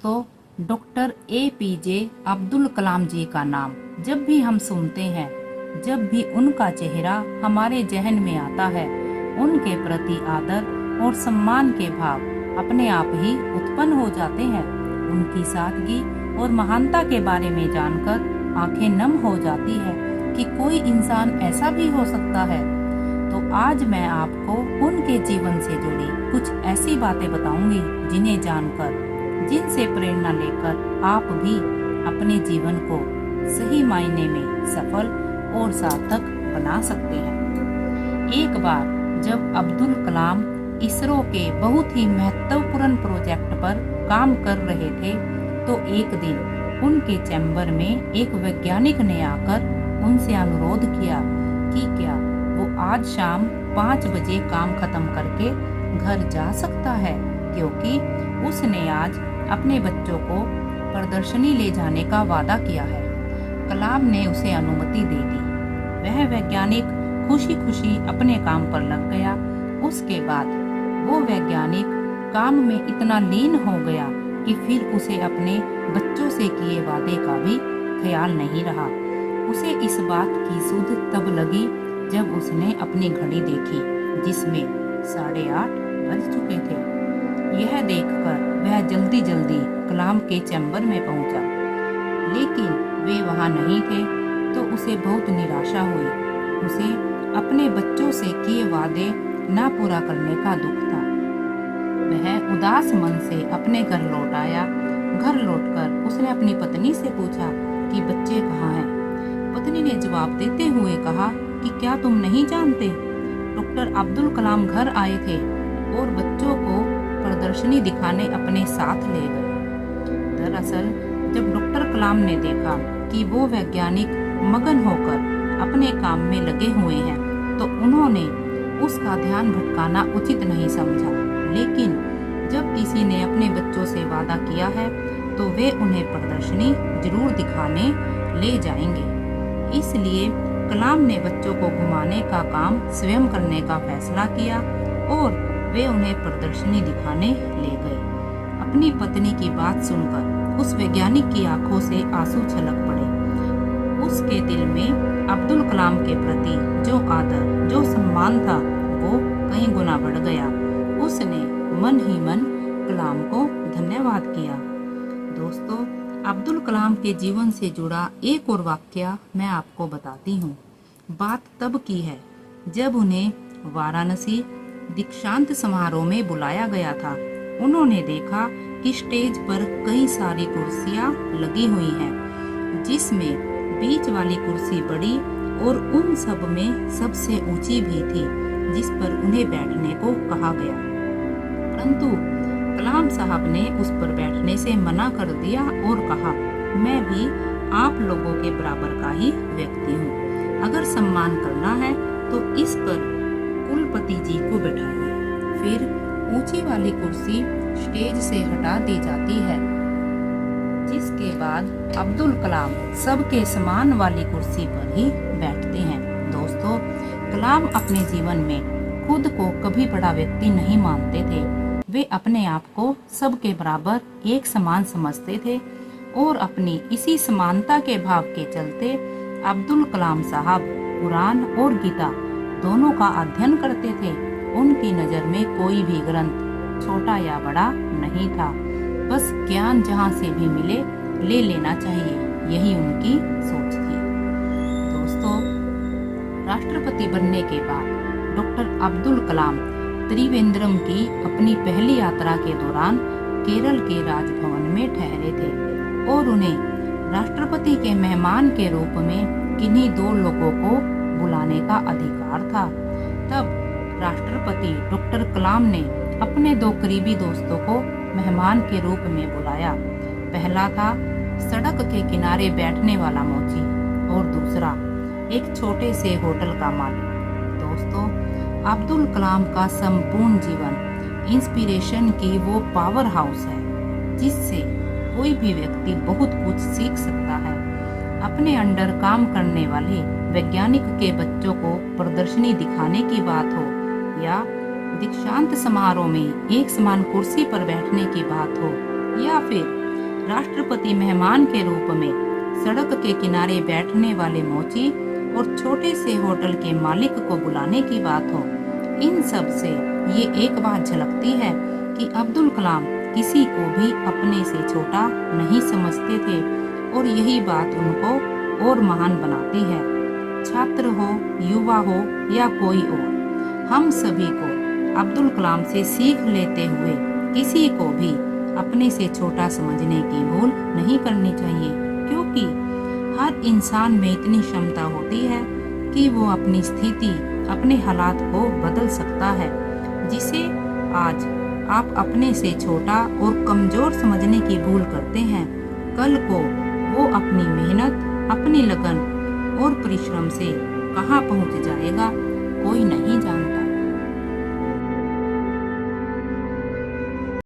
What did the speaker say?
दोस्तों, doctor APJ Abdul Kalam जी का नाम जब भी हम सुनते हैं, जब भी उनका चेहरा हमारे जहन में आता है, उनके प्रति आदर और सम्मान के भाव अपने आप ही उत्पन्न हो जाते हैं। उनकी सादगी और महानता के बारे में जानकर आंखें नम हो जाती है कि कोई इंसान ऐसा भी हो सकता है। तो आज मैं आपको उनके जीवन से जुड़ी कुछ ऐसी बातें बताऊंगी जिन्हें जानकर, जिनसे प्रेरणा लेकर आप भी अपने जीवन को सही मायने में सफल और सार्थक बना सकते हैं। एक बार जब अब्दुल कलाम इसरो के बहुत ही महत्वपूर्ण प्रोजेक्ट पर काम कर रहे थे, तो एक दिन उनके चैम्बर में एक वैज्ञानिक ने आकर उनसे अनुरोध किया कि क्या वो आज शाम 5 बजे काम खत्म करके घर जा सकता है, क्योंकि उसने आज अपने बच्चों को प्रदर्शनी ले जाने का वादा किया है। कलाम ने उसे अनुमति दे दी। वह वैज्ञानिक खुशी खुशी अपने काम पर लग गया। उसके बाद वो वैज्ञानिक काम में इतना लीन हो गया कि फिर उसे अपने बच्चों से किए वादे का भी ख्याल नहीं रहा। उसे इस बात की सुध तब लगी जब उसने अपनी घड़ी देखी, जिसमें 8:30 बज चुके थे। यह देखकर वह जल्दी जल्दी कलाम के चैम्बर में पहुंचा, लेकिन वे वहां नहीं थे, तो उसे बहुत निराशा हुई। उसे अपने बच्चों से किए वादे ना पूरा करने का दुख था। वह उदास मन से अपने घर लौट आया। घर लौटकर उसने अपनी पत्नी से पूछा कि बच्चे कहाँ हैं। पत्नी ने जवाब देते हुए कहा कि क्या तुम नहीं जानते, डॉक्टर अब्दुल कलाम घर आए थे और बच्चों को प्रदर्शनी दिखाने अपने साथ ले गए। दरअसल जब डॉक्टर कलाम ने देखा कि वो वैज्ञानिक मगन होकर अपने काम में लगे हुए हैं, तो उन्होंने उसका ध्यान भटकाना उचित नहीं समझा। लेकिन जब किसी ने अपने बच्चों से वादा किया है, तो वे उन्हें प्रदर्शनी जरूर दिखाने ले जाएंगे। इसलिए कलाम ने बच्चों को घुमाने का काम स्वयं करने का फैसला किया और वे उन्हें प्रदर्शनी दिखाने ले गए। अपनी पत्नी की बात सुनकर उस वैज्ञानिक की आंखों से आंसू छलक पड़े। उसके दिल में अब्दुल कलाम के प्रति जो आदर, जो सम्मान था, वो कई गुना बढ़ गया। उसने मन ही मन कलाम को धन्यवाद किया। दोस्तों, अब्दुल कलाम के जीवन से जुड़ा एक और वाकया मैं आपको बताती हूँ। बात तब की है जब उन्हें वाराणसी दीक्षांत समारोह में बुलाया गया था। उन्होंने देखा कि स्टेज पर कई सारी कुर्सियां लगी हुई हैं, जिसमें बीच वाली कुर्सी बड़ी और उन सब में सबसे ऊंची भी थी, जिस पर उन्हें बैठने को कहा गया। परंतु कलाम साहब ने उस पर बैठने से मना कर दिया और कहा, मैं भी आप लोगों के बराबर का ही व्यक्ति हूँ। अगर सम्मान करना है तो इस पर कुलपति जी को बैठाइए। फिर ऊंची वाली कुर्सी स्टेज से हटा दी जाती है, जिसके बाद अब्दुल कलाम सबके समान वाली कुर्सी पर ही बैठते हैं। दोस्तों, कलाम अपने जीवन में खुद को कभी बड़ा व्यक्ति नहीं मानते थे। वे अपने आप को सबके बराबर एक समान समझते थे और अपनी इसी समानता के भाव के चलते अब्दुल कलाम साहब कुरान और गीता दोनों का अध्ययन करते थे। उनकी नज़र में कोई भी ग्रंथ छोटा या बड़ा नहीं था। बस ज्ञान जहाँ से भी मिले ले लेना चाहिए, यही उनकी सोच थी। दोस्तों, राष्ट्रपति बनने के बाद डॉक्टर अब्दुल कलाम त्रिवेंद्रम की अपनी पहली यात्रा के दौरान केरल के राजभवन में ठहरे थे और उन्हें राष्ट्रपति के मेहमान के रूप में किन्हीं 2 लोगों को बुलाने का अधिकार था। तब राष्ट्रपति डॉक्टर कलाम ने अपने 2 करीबी दोस्तों को मेहमान के रूप में बुलाया। पहला था सड़क के किनारे बैठने वाला मोची और दूसरा एक छोटे से होटल का मालिक। दोस्तों, अब्दुल कलाम का संपूर्ण जीवन इंस्पिरेशन की वो पावर हाउस है, जिससे कोई भी व्यक्ति बहुत कुछ सीख सकता है। अपने अंडर काम करने वाले वैज्ञानिक के बच्चों को प्रदर्शनी दिखाने की बात हो या दीक्षांत समारोह में एक समान कुर्सी पर बैठने की बात हो या फिर राष्ट्रपति मेहमान के रूप में सड़क के किनारे बैठने वाले मोची और छोटे से होटल के मालिक को बुलाने की बात हो, इन सब से ये एक बात झलकती है कि अब्दुल कलाम किसी को भी अपने से छोटा नहीं समझते थे और यही बात उनको और महान बनाती है। छात्र हो, युवा हो या कोई और, हम सभी को अब्दुल कलाम से सीख लेते हुए किसी को भी अपने से छोटा समझने की भूल नहीं करनी चाहिए, क्योंकि हर इंसान में इतनी क्षमता होती है कि वो अपनी स्थिति, अपने हालात को बदल सकता है। जिसे आज आप अपने से छोटा और कमजोर समझने की भूल करते हैं, कल को वो अपनी मेहनत, अपनी लगन और परिश्रम से कहाँ पहुँच जाएगा कोई नहीं जानता।